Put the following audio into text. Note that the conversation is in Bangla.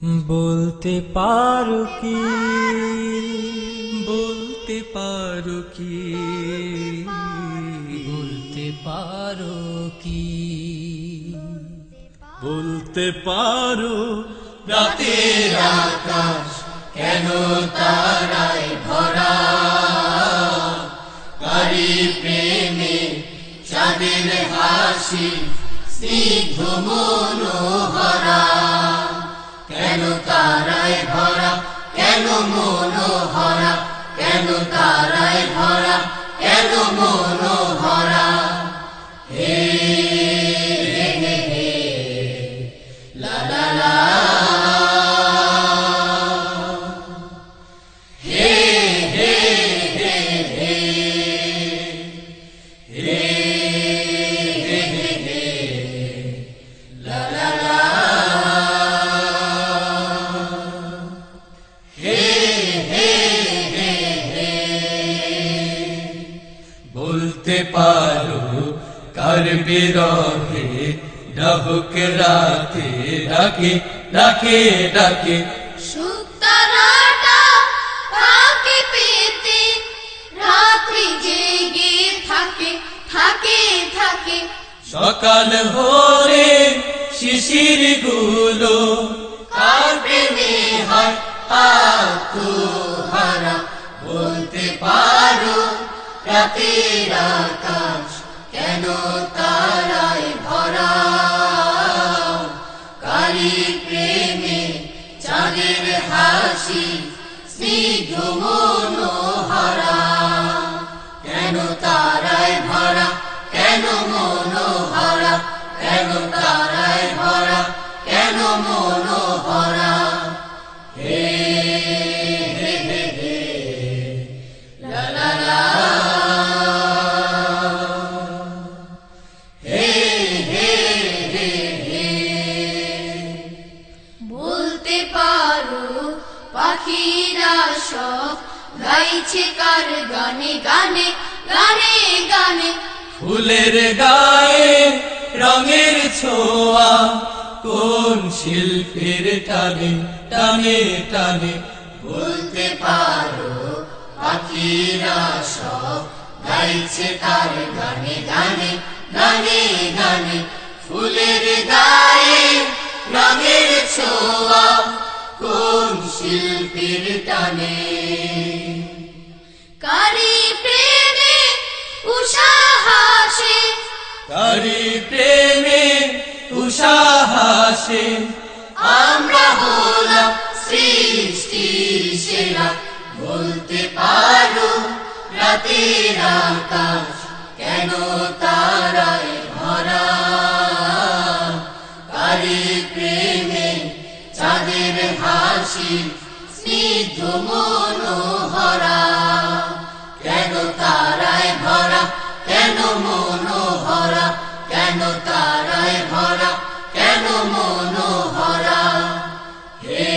বলতে পারো কি, বলতে পারো কি, বলতে পারো কি, বলতে পারো রাতের আকাশ কেন তারায় ভরা, কারি প্রেমে চাঁদের হাসি স্নিগ্ধ মনোহরা, কেন তারায় ভরা, কেন মনোহরা, কেন তারায় ভরা, কেন মনোহরা। হে হে হে লা লা লা, হে হে হে হে, হে হে হে হে লা লা লা, হে হে হে হে। বলতে পারো কার বিরহে ডাহুক রাতে ডাকে ডাকে ডাকে, সুতারাটা তাকে পেতে রাত্রি জেগে থাকে থাকে থাকে। সকাল হলে শিশির গুলো কার প্রেমে হয় আত্মহারা, বলতে পারো রাতের আকাশ কেন তারায় ভরা, কারি প্রেমে চাঁদের হাসি স্নিগ্ধ মনোহরা, কেন তারায় ভরা, কেন মনোহরা, কেন তারায় ভরা, কেন মনোহরা। হে হে হে হে লা লা লা, হে হে হে হে। বলতে পারো পাখিরা সব গাইছে কার গানে গানে গানে গানে, ফুলের গায়ে রঙের ছোঁয়া কোন শিল্পীর টানে টানে টানে। বলতে পারো পাখিরা সব গাইছে কার গানে গানে গানে গানে, ফুলের গায়ে রঙের ছোঁয়া কোন শিল্পীর টানে, কারি প্রেমে উষা হাসে, কারি প্রেমে উষা হাসে, আমরা হলাম সৃষ্টি সেরা। বলতে পারো রাতের আকাশ কেন তারায় ভরা, কারি প্রেমে চাঁদের হাসি স্নিগ্ধ মনোহরা, কেন তারায় ভরা, কেন মনোহরা, কেন তারায় ভরা, কেন মনোহরা। হে